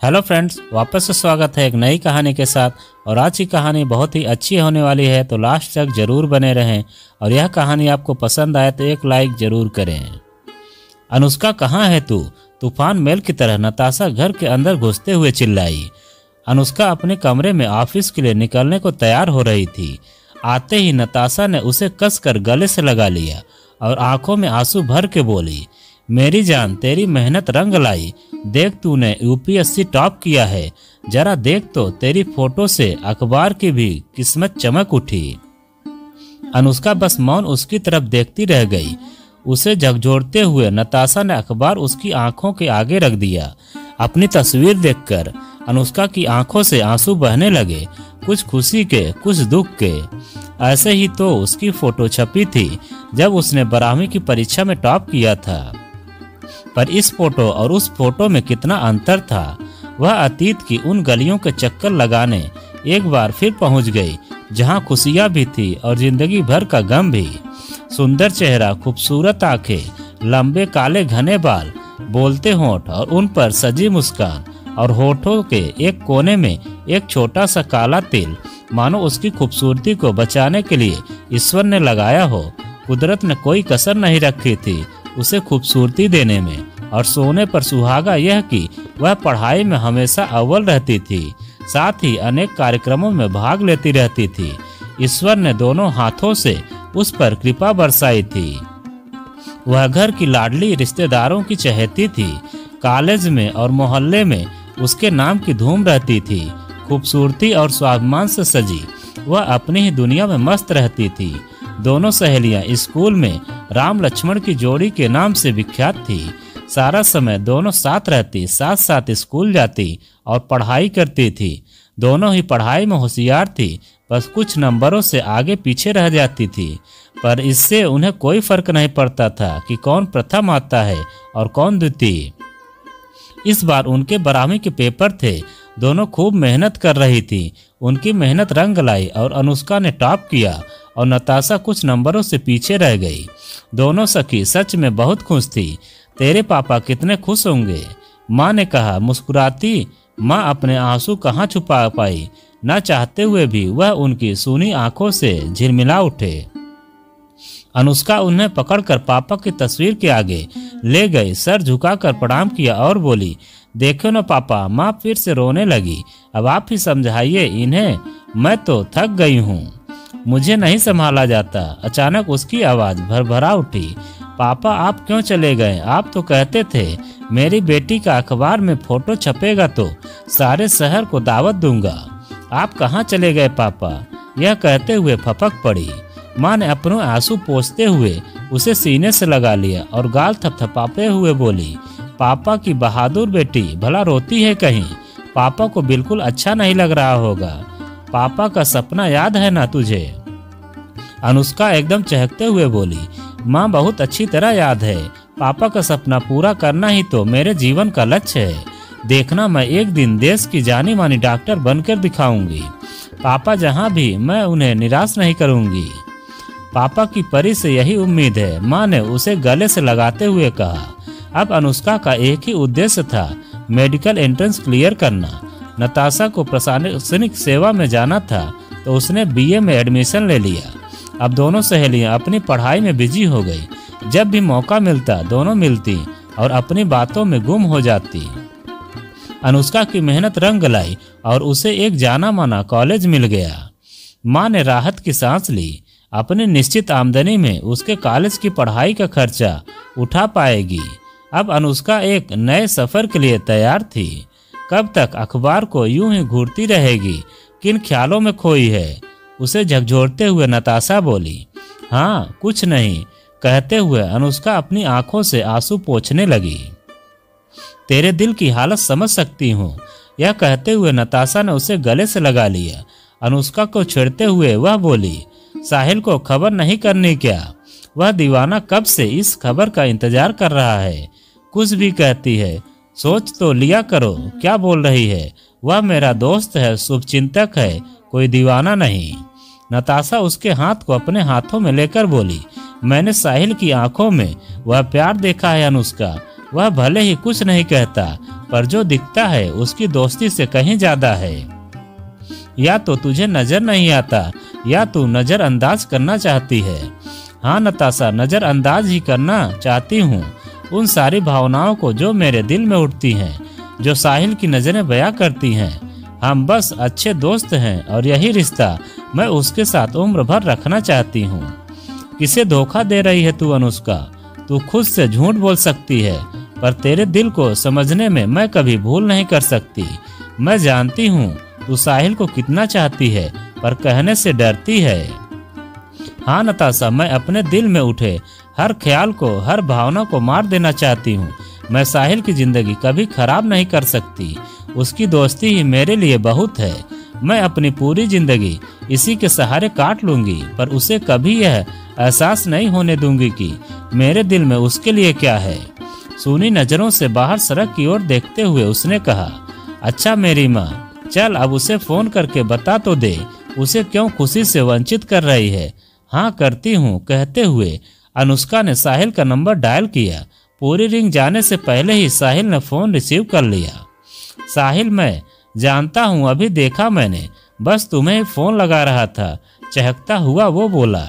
Hello friends, वापस से स्वागत है एक नई कहानी के साथ। और आज की कहानी बहुत ही अच्छी होने वाली है, तो लास्ट तक जरूर बने रहें। और यह कहानी आपको पसंद आए तो एक लाइक जरूर करें। अनुष्का, कहाँ है तू? तूफान मेल की तरह नताशा घर के अंदर घुसते हुए चिल्लाई। अनुष्का अपने कमरे में ऑफिस के लिए निकलने को तैयार हो रही थी। आते ही नताशा ने उसे कसकर गले से लगा लिया और आंखों में आंसू भर के बोली, मेरी जान, तेरी मेहनत रंग लाई। देख, तूने यूपीएससी टॉप किया है। जरा देख तो, तेरी फोटो से अखबार की भी किस्मत चमक उठी। अनुष्का बस मौन उसकी तरफ देखती रह गई। उसे झकझोरते हुए नताशा ने अखबार उसकी आंखों के आगे रख दिया। अपनी तस्वीर देखकर अनुष्का की आंखों से आंसू बहने लगे, कुछ खुशी के, कुछ दुख के। ऐसे ही तो उसकी फोटो छपी थी जब उसने 12वीं की परीक्षा में टॉप किया था। पर इस फोटो और उस फोटो में कितना अंतर था। वह अतीत की उन गलियों के चक्कर लगाने एक बार फिर पहुंच गई, जहां खुशियां भी थी और जिंदगी भर का गम भी। सुंदर चेहरा, खूबसूरत आंखें, लंबे काले घने बाल, बोलते होंठ और उन पर सजी मुस्कान, और होठों के एक कोने में एक छोटा सा काला तिल, मानो उसकी खूबसूरती को बचाने के लिए ईश्वर ने लगाया हो। कुदरत ने कोई कसर नहीं रखी थी उसे खूबसूरती देने में। और सोने पर सुहागा यह कि वह पढ़ाई में हमेशा अव्वल रहती थी, साथ ही अनेक कार्यक्रमों में भाग लेती रहती थी। ईश्वर ने दोनों हाथों से उस पर कृपा बरसाई थी। वह घर की लाडली, रिश्तेदारों की चहेती थी। कॉलेज में और मोहल्ले में उसके नाम की धूम रहती थी। खूबसूरती और स्वाभिमान से सजी वह अपनी ही दुनिया में मस्त रहती थी। दोनों सहेलियां स्कूल में राम लक्ष्मण की जोड़ी के नाम से विख्यात थी। सारा समय दोनों साथ रहती, साथ साथ स्कूल जाती और पढ़ाई करती थी। दोनों ही पढ़ाई में होशियार थी, बस कुछ नंबरों से आगे पीछे रह जाती थी। पर इससे उन्हें कोई फर्क नहीं पड़ता था कि कौन प्रथम आता है और कौन द्वितीय। इस बार उनके 12वीं के पेपर थे। दोनों खूब मेहनत कर रही थी। उनकी मेहनत रंग लाई और अनुष्का ने टॉप किया और नताशा कुछ नंबरों से पीछे रह गई। दोनों सखी सच में बहुत खुश थी। तेरे पापा कितने खुश होंगे, माँ ने कहा मुस्कुराती। माँ अपने आंसू कहाँ छुपा पाई। न चाहते हुए भी वह उनकी सूनी आंखों से झिलमिला उठे। अनुष्का उन्हें पकड़कर पापा की तस्वीर के आगे ले गई, सर झुकाकर प्रणाम किया और बोली, देखो न पापा, माँ फिर से रोने लगी। अब आप ही समझाइए इन्हें, मैं तो थक गई हूँ, मुझे नहीं संभाला जाता। अचानक उसकी आवाज भरभरा उठी, पापा आप क्यों चले गए? आप तो कहते थे मेरी बेटी का अखबार में फोटो छपेगा तो सारे शहर को दावत दूंगा। आप कहाँ चले गए पापा? यह कहते हुए फपक पड़ी। माँ ने अपने आंसू पोंछते हुए उसे सीने से लगा लिया और गाल थपथपाते हुए बोली, पापा की बहादुर बेटी, भला रोती है कहीं? पापा को बिल्कुल अच्छा नहीं लग रहा होगा। पापा का सपना याद है ना तुझे? अनुष्का एकदम चहकते हुए बोली, माँ बहुत अच्छी तरह याद है। पापा का सपना पूरा करना ही तो मेरे जीवन का लक्ष्य है। देखना, मैं एक दिन देश की जानी मानी डॉक्टर बनकर दिखाऊंगी। पापा जहाँ भी, मैं उन्हें निराश नहीं करूंगी। पापा की परी से यही उम्मीद है, माँ ने उसे गले से लगाते हुए कहा। अब अनुष्का का एक ही उद्देश्य था, मेडिकल एंट्रेंस क्लियर करना। नताशा को प्रशासनिक सेवा में जाना था, तो उसने बीए में एडमिशन ले लिया। अब दोनों सहेलियां अपनी पढ़ाई में बिजी हो गई। जब भी मौका मिलता दोनों मिलती और अपनी बातों में गुम हो जाती। अनुष्का की मेहनत रंग लाई और उसे एक जाना माना कॉलेज मिल गया। माँ ने राहत की सांस ली। अपनी निश्चित आमदनी में उसके कॉलेज की पढ़ाई का खर्चा उठा पाएगी। अब अनुष्का एक नए सफर के लिए तैयार थी। कब तक अखबार को यूं ही घूरती रहेगी? किन ख्यालों में खोई है? उसे झकझोरते हुए नताशा बोली, हाँ कुछ नहीं, कहते हुए अनुष्का अपनी आंखों से आंसू पोंछने लगी। तेरे दिल की हालत समझ सकती हूँ। यह कहते हुए नताशा ने उसे गले से लगा लिया। अनुष्का को छेड़ते हुए वह बोली, साहिल को खबर नहीं करनी क्या? वह दीवाना कब से इस खबर का इंतजार कर रहा है। कुछ भी कहती है, सोच तो लिया करो, क्या बोल रही है? वह मेरा दोस्त है, शुभचिंतक है, कोई दीवाना नहीं। नताशा उसके हाथ को अपने हाथों में लेकर बोली, मैंने साहिल की आंखों में वह प्यार देखा है अनुष्का, वह भले ही कुछ नहीं कहता, पर जो दिखता है उसकी दोस्ती से कहीं ज्यादा है। या तो तुझे नजर नहीं आता, या तू नजरअंदाज करना चाहती है। हाँ नताशा, नजरअंदाज ही करना चाहती हूँ उन सारी भावनाओं को जो मेरे दिल में उठती हैं, जो साहिल की नजरें बयां करती हैं। हम बस अच्छे दोस्त हैं और यही रिश्ता मैं उसके साथ उम्र भर रखना चाहती हूँ। किसे धोखा दे रही है तू अनुष्का? तू खुद से झूठ बोल सकती है, पर तेरे दिल को समझने में मैं कभी भूल नहीं कर सकती। मैं जानती हूँ तू साहिल को कितना चाहती है, पर कहने से डरती है। हाँ नताशा, मैं अपने दिल में उठे हर ख्याल को, हर भावना को मार देना चाहती हूँ। मैं साहिल की जिंदगी कभी खराब नहीं कर सकती। उसकी दोस्ती ही मेरे लिए बहुत है। मैं अपनी पूरी जिंदगी इसी के सहारे काट लूंगी, पर उसे कभी यह एहसास नहीं होने दूंगी कि मेरे दिल में उसके लिए क्या है। सूनी नजरों से बाहर सड़क की ओर देखते हुए उसने कहा, अच्छा मेरी माँ, चल अब उसे फोन करके बता तो दे, उसे क्यों खुशी से वंचित कर रही है। हाँ करती हूँ, कहते हुए अनुष्का ने साहिल का नंबर डायल किया। पूरी रिंग जाने से पहले ही साहिल ने फोन रिसीव कर लिया। साहिल, मैं जानता हूँ, अभी देखा मैंने, बस तुम्हें फोन लगा रहा था, चहकता हुआ वो बोला।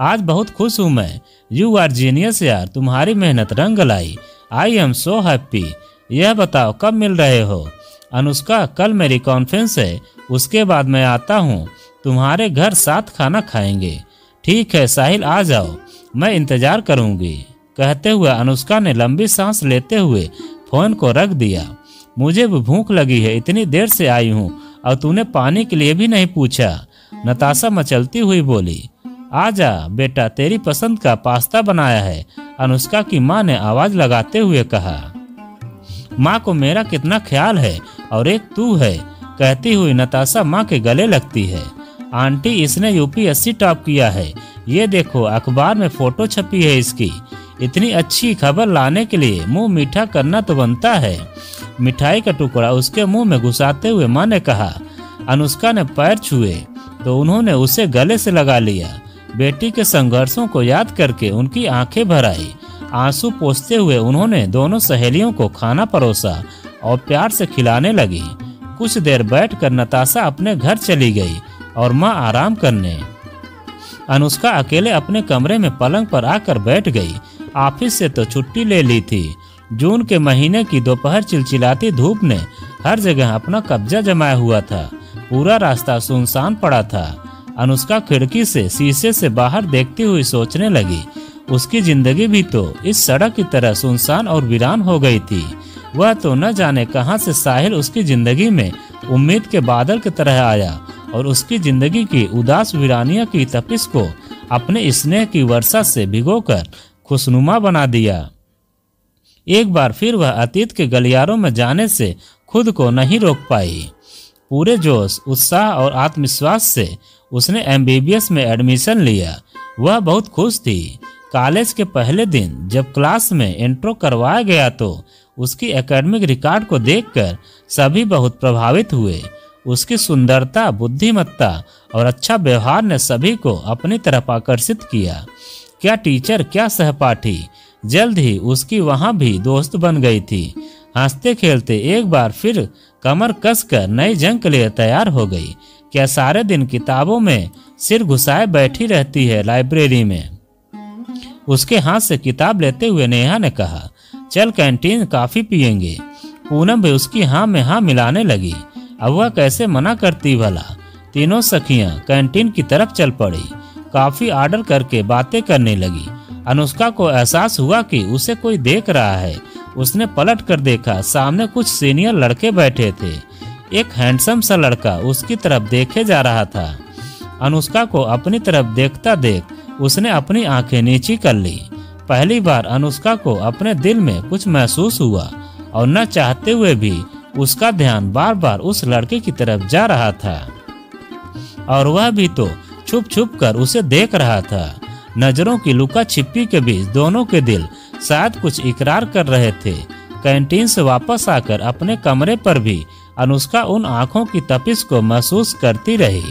आज बहुत खुश हूँ मैं। यू आर जीनियस यार, तुम्हारी मेहनत रंग लाई। I am so happy. यह बताओ कब मिल रहे हो? अनुष्का, कल मेरी कॉन्फ्रेंस है, उसके बाद मैं आता हूँ, तुम्हारे घर साथ खाना खाएंगे। ठीक है साहिल, आ जाओ, मैं इंतजार करूँगी। कहते हुए अनुष्का ने लंबी सांस लेते हुए फोन को रख दिया। मुझे भी भूख लगी है, इतनी देर से आई हूँ और तूने पानी के लिए भी नहीं पूछा। नताशा मचलती हुई बोली। आजा बेटा, तेरी पसंद का पास्ता बनाया है, अनुष्का की माँ ने आवाज लगाते हुए कहा। माँ को मेरा कितना ख्याल है, और एक तू है, कहती हुई नताशा माँ के गले लगती है। आंटी, इसने यूपीएससी टॉप किया है, ये देखो अखबार में फोटो छपी है इसकी। इतनी अच्छी खबर लाने के लिए मुंह मीठा करना तो बनता है। मिठाई का टुकड़ा उसके मुंह में घुसाते हुए माँ ने कहा। अनुष्का ने पैर छुए तो उन्होंने उसे गले से लगा लिया। बेटी के संघर्षों को याद करके उनकी आंखें भर आई। आंसू पोंछते हुए उन्होंने दोनों सहेलियों को खाना परोसा और प्यार से खिलाने लगी। कुछ देर बैठकर नताशा अपने घर चली गई और माँ आराम करने। अनुष्का अकेले अपने कमरे में पलंग पर आकर बैठ गई। ऑफिस से तो छुट्टी ले ली थी। जून के महीने की दोपहर चिलचिलाती धूप ने हर जगह अपना कब्जा जमाया हुआ था। पूरा रास्ता सुनसान पड़ा था। अनुष्का खिड़की से शीशे से बाहर देखती हुई सोचने लगी, उसकी जिंदगी भी तो इस सड़क की तरह सुनसान और वीरान हो गई थी। वह तो न जाने कहां से साहिल उसकी जिंदगी में उम्मीद के बादल की तरह आया और उसकी जिंदगी की उदास वीरानिया की तपिश को अपने स्नेह की वर्षा से भिगोकर खुशनुमा बना दिया। एक बार फिर वह अतीत के गलियारों में जाने से खुद को नहीं रोक पाई। पूरे जोश, उत्साह और आत्मविश्वास से उसने एमबीबीएस में एडमिशन लिया। वह बहुत खुश थी। कॉलेज के पहले दिन जब क्लास में इंट्रो करवाया गया तो उसकी एकेडमिक रिकॉर्ड को देखकर सभी बहुत प्रभावित हुए। उसकी सुंदरता, बुद्धिमत्ता और अच्छा व्यवहार ने सभी को अपनी तरफ आकर्षित किया। क्या टीचर, क्या सहपाठी। जल्द ही उसकी वहां भी दोस्त बन गई थी। हंसते खेलते एक बार फिर कमर कसकर नई जंग के लिए तैयार हो गई। क्या सारे दिन किताबों में सिर घुसाए बैठी रहती है लाइब्रेरी में? उसके हाथ से किताब लेते हुए नेहा ने कहा, चल कैंटीन कॉफी पियेंगे। पूनम भी उसकी हाँ में हाँ मिलाने लगी। अब वह कैसे मना करती भला। तीनों सखियां कैंटीन की तरफ चल पड़ी। कॉफी ऑर्डर करके बातें करने लगी। अनुष्का को एहसास हुआ कि उसे कोई देख रहा है। उसने पलट कर देखा, सामने कुछ सीनियर लड़के बैठे थे। एक हैंडसम सा लड़का उसकी तरफ देखे जा रहा था। अनुष्का को अपनी तरफ देखता देख उसने अपनी आंखें नीची कर ली। पहली बार अनुष्का को अपने दिल में कुछ महसूस हुआ और न चाहते हुए भी उसका ध्यान बार बार उस लड़के की तरफ जा रहा था और वह भी तो छुप छुप कर उसे देख रहा था। नजरों की लुका छिपी के बीच दोनों के दिल शायद कुछ इकरार कर रहे थे। कैंटीन से वापस आकर अपने कमरे पर भी अनुष्का उन आंखों की तपिश को महसूस करती रही।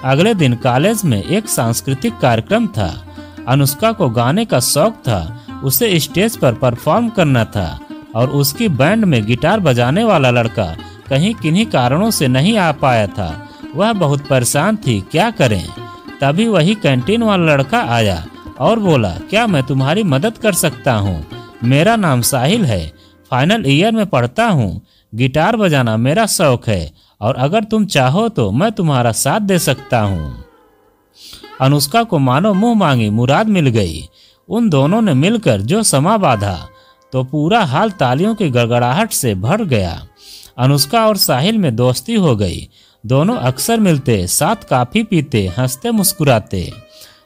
अगले दिन कॉलेज में एक सांस्कृतिक कार्यक्रम था। अनुष्का को गाने का शौक था। उसे स्टेज पर परफॉर्म करना था और उसकी बैंड में गिटार बजाने वाला लड़का कहीं किन्हीं कारणों से नहीं आ पाया था। वह बहुत परेशान थी, क्या करें। तभी वही कैंटीन वाला लड़का आया और बोला, क्या मैं तुम्हारी मदद कर सकता हूँ? मेरा नाम साहिल है, फाइनल ईयर में पढ़ता हूँ, गिटार बजाना मेरा शौक है और अगर तुम चाहो तो मैं तुम्हारा साथ दे सकता हूँ। अनुष्का को मानो मुंह मांगी मुराद मिल गई। उन दोनों ने मिलकर जो समा बांधा तो पूरा हाल तालियों की गड़गड़ाहट से भर गया। अनुष्का और साहिल में दोस्ती हो गई। दोनों अक्सर मिलते, साथ काफी पीते, हंसते मुस्कुराते।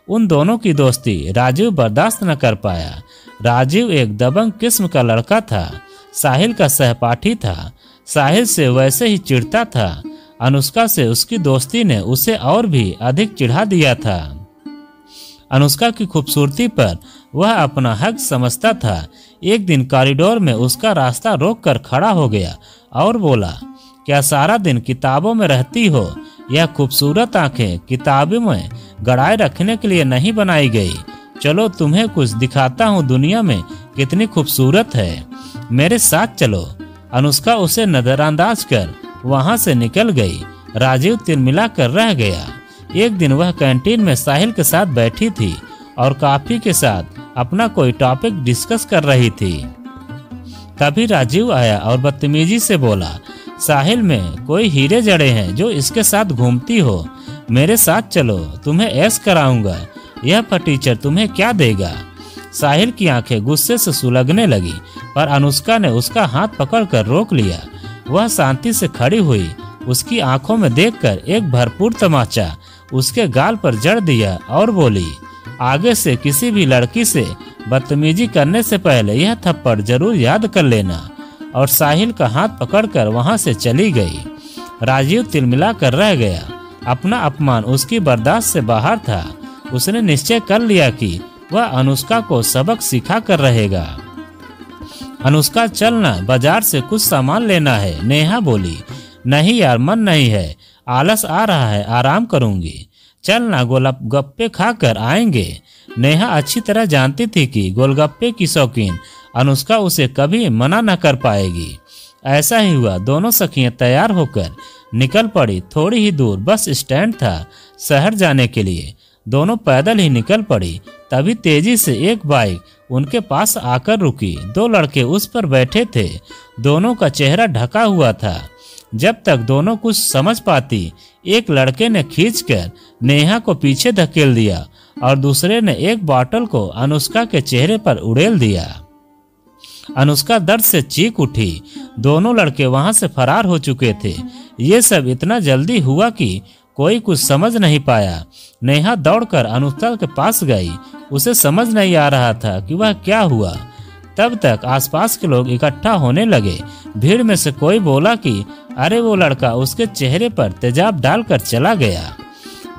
उन दोनों की दोस्ती राजीव बर्दाश्त न कर पाया। राजीव एक दबंग किस्म का लड़का था, साहिल का सहपाठी था। साहिल से वैसे ही चिढ़ता था। अनुष्का से उसकी दोस्ती ने उसे और भी अधिक चिढ़ा दिया था। अनुष्का की खूबसूरती पर वह अपना हक समझता था। एक दिन कॉरिडोर में उसका रास्ता रोककर खड़ा हो गया और बोला, क्या सारा दिन किताबों में रहती हो? यह खूबसूरत आंखें किताबों में गड़ाए रखने के लिए नहीं बनाई गई। चलो तुम्हें कुछ दिखाता हूँ, दुनिया में कितनी खूबसूरत है, मेरे साथ चलो। अनुष्का उसे नजरअंदाज कर वहां से निकल गई। राजीव तिलमिला कर रह गया। एक दिन वह कैंटीन में साहिल के साथ बैठी थी और कॉफी के साथ अपना कोई टॉपिक डिस्कस कर रही थी। तभी राजीव आया और बदतमीजी से बोला, साहिल में कोई हीरे जड़े हैं जो इसके साथ घूमती हो, मेरे साथ चलो, तुम्हें ऐश कराऊंगा। यह फटीचर तुम्हें क्या देगा? साहिल की आंखें गुस्से से सुलगने लगी, पर अनुष्का ने उसका हाथ पकड़कर रोक लिया। वह शांति से खड़ी हुई। उसकी आंखों में देखकर एक भरपूर तमाचा उसके गाल पर जड़ दिया और बोली, आगे से किसी भी लड़की से बदतमीजी करने से पहले यह थप्पड़ जरूर याद कर लेना। और साहिल का हाथ पकड़कर वहां से चली गई। राजीव तिलमिला कर रह गया। अपना अपमान उसकी बर्दाश्त से बाहर था। उसने निश्चय कर लिया कि वह अनुष्का को सबक सिखा कर रहेगा। अनुष्का, चलना, बाजार से कुछ सामान लेना है। नेहा बोली, नहीं यार, मन नहीं है, आलस आ रहा है, आराम करूंगी। चलना, गोलगप्पे खाकर आएंगे। नेहा अच्छी तरह जानती थी कि गोलगप्पे की शौकीन अनुष्का उसे कभी मना न कर पाएगी। ऐसा ही हुआ। दोनों सखियां तैयार होकर निकल पड़ी। थोड़ी ही दूर बस स्टैंड था शहर जाने के लिए। दोनों पैदल ही निकल पड़ी। तभी तेजी से एक बाइक उनके पास आकर रुकी। दो लड़के उस पर बैठे थे। दोनों का चेहरा ढका हुआ था। जब तक दोनों कुछ समझ पाती, एक लड़के ने खींचकर नेहा को पीछे धकेल दिया और दूसरे ने एक बॉटल को अनुष्का के चेहरे पर उड़ेल दिया। अनुष्का दर्द से चीख उठी। दोनों लड़के वहां से फरार हो चुके थे। ये सब इतना जल्दी हुआ कि कोई कुछ समझ नहीं पाया। नेहा दौड़कर अनुष्का के पास गई। उसे समझ नहीं आ रहा था कि वह क्या हुआ। तब तक आसपास के लोग इकट्ठा होने लगे। भीड़ में से कोई बोला कि अरे वो लड़का उसके चेहरे पर तेजाब डालकर चला गया।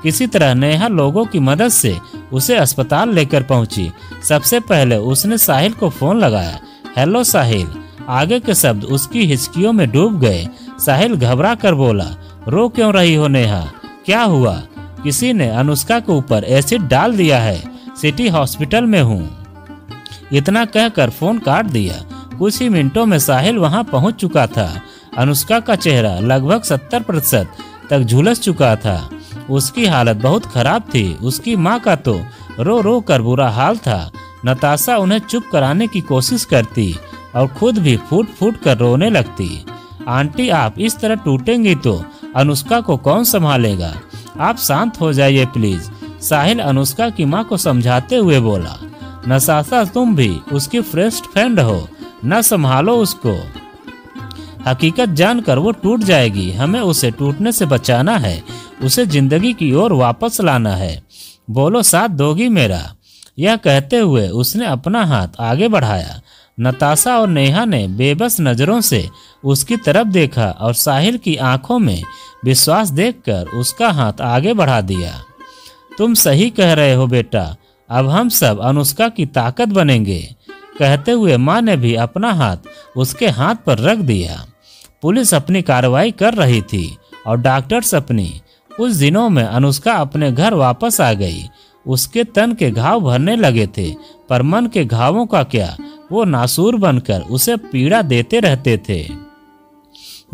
किसी तरह नेहा लोगों की मदद से उसे अस्पताल लेकर पहुंची। सबसे पहले उसने साहिल को फोन लगाया। हेलो साहिल। आगे के शब्द उसकी हिचकियों में डूब गए। साहिल घबरा कर बोला, रो क्यों रही हो नेहा, क्या हुआ? किसी ने अनुष्का के ऊपर एसिड डाल दिया है, सिटी हॉस्पिटल में हूँ। इतना कहकर फोन काट दिया। कुछ ही मिनटों में साहिल वहां पहुंच चुका था। अनुष्का का चेहरा लगभग 70% तक झुलस चुका था। उसकी हालत बहुत खराब थी। उसकी माँ का तो रो रो कर बुरा हाल था। नताशा उन्हें चुप कराने की कोशिश करती और खुद भी फूट फूट कर रोने लगती। आंटी, आप इस तरह टूटेंगी तो अनुष्का को कौन संभालेगा? आप शांत हो जाइए प्लीज, साहिल अनुष्का की माँ को समझाते हुए बोला। नताशा, तुम भी उसकी बेस्ट फ्रेंड हो, न संभालो उसको। हकीकत जानकर वो टूट जाएगी। हमें उसे टूटने से बचाना है, उसे जिंदगी की ओर वापस लाना है। बोलो, साथ दोगी मेरा? यह कहते हुए उसने अपना हाथ आगे बढ़ाया। नताशा और नेहा ने बेबस नजरों से उसकी तरफ देखा और साहिल की आंखों में विश्वास देखकर उसका हाथ आगे बढ़ा दिया। तुम सही कह रहे हो बेटा, अब हम सब अनुष्का की ताकत बनेंगे। कहते हुए माँ ने भी अपना हाथ उसके हाथ पर रख दिया। पुलिस अपनी कार्रवाई कर रही थी और डॉक्टर्स अपनी। कुछ दिनों में अनुष्का अपने घर वापस आ गई। उसके तन के घाव भरने लगे थे, पर मन के घावों का क्या, वो नासूर बनकर उसे पीड़ा देते रहते थे।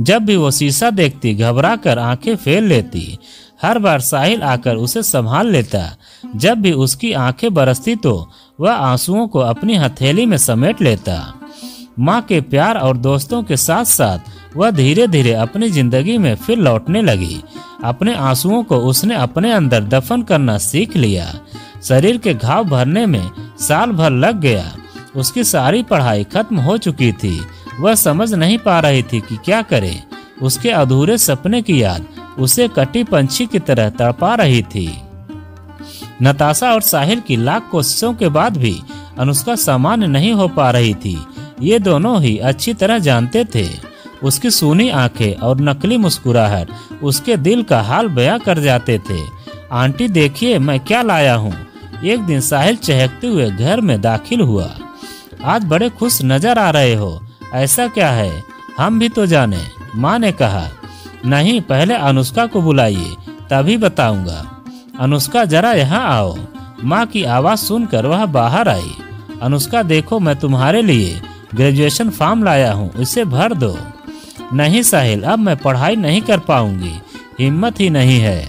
जब भी वो शीशा देखती घबरा कर आंखें फेर लेती। हर बार साहिल आकर उसे संभाल लेता। जब भी उसकी आंखें बरसती तो वह आंसुओं को अपनी हथेली में समेट लेता। माँ के प्यार और दोस्तों के साथ साथ वह धीरे धीरे अपनी जिंदगी में फिर लौटने लगी। अपने आंसुओं को उसने अपने अंदर दफन करना सीख लिया। शरीर के घाव भरने में साल भर लग गया। उसकी सारी पढ़ाई खत्म हो चुकी थी। वह समझ नहीं पा रही थी कि क्या करे। उसके अधूरे सपने की याद उसे कटी पंछी की तरह तड़पा रही थी। नताशा और साहिल की लाख कोशिशों के बाद भी अनुष्का सामान्य नहीं हो पा रही थी। ये दोनों ही अच्छी तरह जानते थे। उसकी सूनी आंखें और नकली मुस्कुराहट उसके दिल का हाल बयां कर जाते थे। आंटी देखिए मैं क्या लाया हूँ। एक दिन साहिल चहकते हुए घर में दाखिल हुआ। आज बड़े खुश नजर आ रहे हो, ऐसा क्या है? हम भी तो जाने। माँ ने कहा। नहीं, पहले अनुष्का को बुलाइए, तभी बताऊंगा। अनुष्का जरा यहाँ आओ। माँ की आवाज सुनकर वह बाहर आई। अनुष्का देखो, मैं तुम्हारे लिए ग्रेजुएशन फॉर्म लाया हूँ, इसे भर दो। नहीं साहिल, अब मैं पढ़ाई नहीं कर पाऊंगी, हिम्मत ही नहीं है।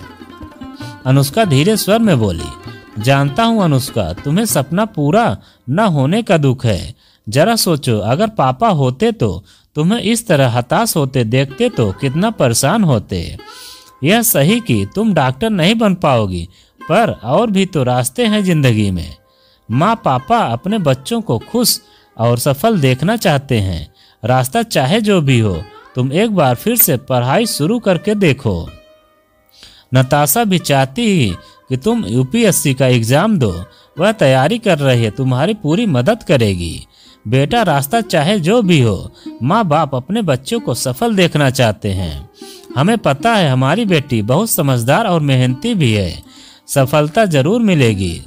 अनुष्का धीरे स्वर में बोली। जानता हूँ अनुष्का, तुम्हें सपना पूरा न होने का दुख है। जरा सोचो, अगर पापा होते तो तुम्हें इस तरह हताश होते देखते तो कितना परेशान होते। यह सही कि तुम डॉक्टर नहीं बन पाओगी, पर और भी तो रास्ते हैं जिंदगी में। माँ पापा अपने बच्चों को खुश और सफल देखना चाहते हैं। रास्ता चाहे जो भी हो, तुम एक बार फिर से पढ़ाई शुरू करके देखो। नताशा भी चाहती ही कि तुम यूपीएससी का एग्जाम दो। वह तैयारी कर रही है, तुम्हारी पूरी मदद करेगी। बेटा, रास्ता चाहे जो भी हो, माँ बाप अपने बच्चों को सफल देखना चाहते हैं। हमें पता है हमारी बेटी बहुत समझदार और मेहनती भी है, सफलता जरूर मिलेगी।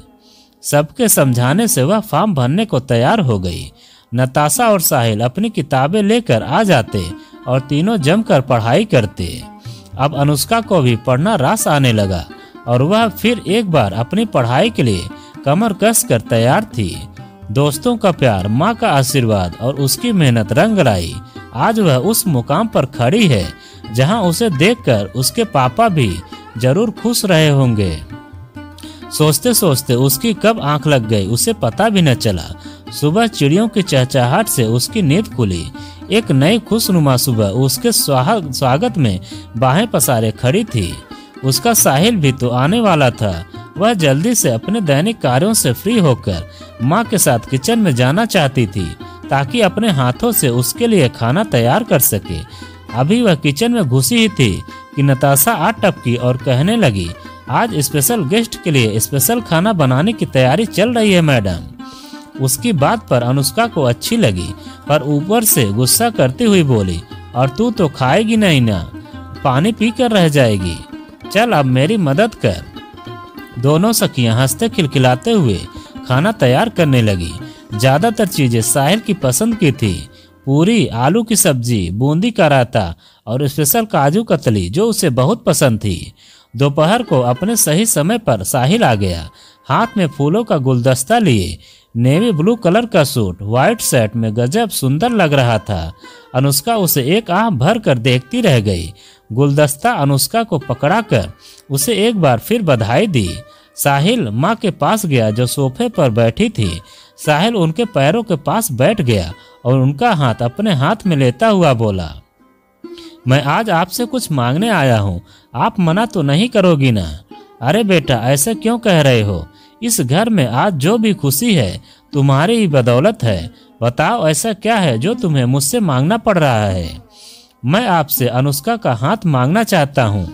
सबके समझाने से वह फॉर्म भरने को तैयार हो गई। नताशा और साहिल अपनी किताबें लेकर आ जाते और तीनों जमकर पढ़ाई करते। अब अनुष्का को भी पढ़ना रास आने लगा और वह फिर एक बार अपनी पढ़ाई के लिए कमर कस कर तैयार थी। दोस्तों का प्यार, माँ का आशीर्वाद और उसकी मेहनत रंग लाई। आज वह उस मुकाम पर खड़ी है जहाँ उसे देखकर उसके पापा भी जरूर खुश रहे होंगे। सोचते सोचते उसकी कब आंख लग गई उसे पता भी न चला। सुबह चिड़ियों की चहचहाहट से उसकी नींद खुली। एक नई खुशनुमा सुबह उसके स्वागत में बाहें पसारे खड़ी थी। उसका साहिल भी तो आने वाला था। वह जल्दी से अपने दैनिक कार्यों से फ्री होकर माँ के साथ किचन में जाना चाहती थी ताकि अपने हाथों से उसके लिए खाना तैयार कर सके। अभी वह किचन में घुसी ही थी कि नताशा आ टपकी और कहने लगी, आज स्पेशल गेस्ट के लिए स्पेशल खाना बनाने की तैयारी चल रही है मैडम। उसकी बात पर अनुष्का को अच्छी लगी, पर ऊपर से गुस्सा करती हुई बोली, और तू तो खाएगी नहीं ना, पानी पी कर रह जाएगी। चल अब मेरी मदद कर। दोनों सखियां हंसते खिलखिलाते हुए खाना तैयार करने लगी। ज्यादातर चीजें साहिल की पसंद की थी। पूरी, आलू की सब्जी, बूंदी का रायता और स्पेशल काजू कतली जो उसे बहुत पसंद थी। दोपहर को अपने सही समय पर साहिल आ गया, हाथ में फूलों का गुलदस्ता लिए। नेवी ब्लू कलर का सूट व्हाइट शर्ट में गजब सुंदर लग रहा था। अनुष्का उसे एक आंख भर कर देखती रह गई। गुलदस्ता अनुष्का को पकड़ाकर उसे एक बार फिर बधाई दी। साहिल माँ के पास गया जो सोफे पर बैठी थी। साहिल उनके पैरों के पास बैठ गया और उनका हाथ अपने हाथ में लेता हुआ बोला, मैं आज आपसे कुछ मांगने आया हूँ, आप मना तो नहीं करोगी ना? अरे बेटा, ऐसे क्यों कह रहे हो? इस घर में आज जो भी खुशी है तुम्हारी ही बदौलत है। बताओ ऐसा क्या है जो तुम्हें मुझसे मांगना पड़ रहा है? मैं आपसे अनुष्का का हाथ मांगना चाहता हूँ।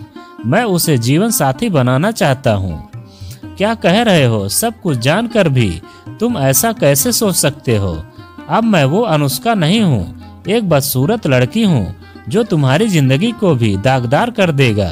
मैं उसे जीवन साथी बनाना चाहता हूँ। क्या कह रहे हो? सब कुछ जानकर भी तुम ऐसा कैसे सोच सकते हो? अब मैं वो अनुष्का नहीं हूँ, एक बदसूरत लड़की हूँ जो तुम्हारी जिंदगी को भी दागदार कर देगा।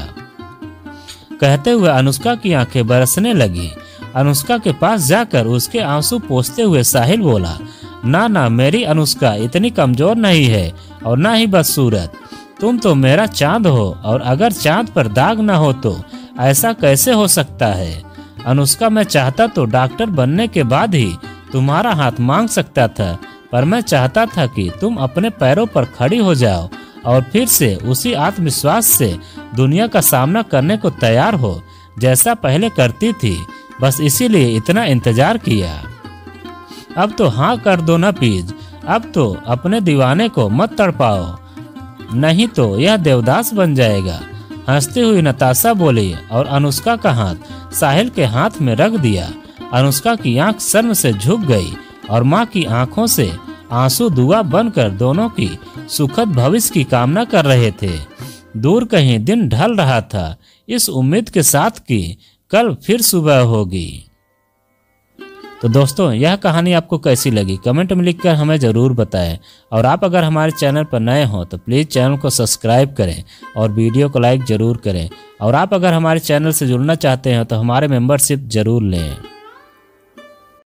कहते हुए अनुष्का की आंखें बरसने लगी। अनुष्का के पास जाकर उसके आंसू पोंछते हुए साहिल बोला, ना ना, मेरी अनुष्का इतनी कमजोर नहीं है और ना ही बदसूरत। तुम तो मेरा चांद हो, और अगर चांद पर दाग न हो तो ऐसा कैसे हो सकता है? अनुष्का, मैं चाहता तो डॉक्टर बनने के बाद ही तुम्हारा हाथ मांग सकता था, पर मैं चाहता था कि तुम अपने पैरों पर खड़ी हो जाओ और फिर से उसी आत्मविश्वास से दुनिया का सामना करने को तैयार हो जैसा पहले करती थी। बस इसीलिए इतना इंतजार किया। अब तो हाँ कर दो ना प्लीज, अब तो अपने दीवाने को मत तड़पाओ, नहीं तो यह देवदास बन जाएगा। हंसती हुई नताशा बोली और अनुष्का का हाथ साहिल के हाथ में रख दिया। अनुष्का की आंख शर्म से झुक गई और माँ की आंखों से आंसू दुआ बनकर दोनों की सुखद भविष्य की कामना कर रहे थे। दूर कहीं दिन ढल रहा था, इस उम्मीद के साथ कि कल फिर सुबह होगी। तो दोस्तों, यह कहानी आपको कैसी लगी कमेंट में लिखकर हमें ज़रूर बताएं। और आप अगर हमारे चैनल पर नए हो तो प्लीज़ चैनल को सब्सक्राइब करें और वीडियो को लाइक ज़रूर करें। और आप अगर हमारे चैनल से जुड़ना चाहते हैं तो हमारे मेंबरशिप ज़रूर लें।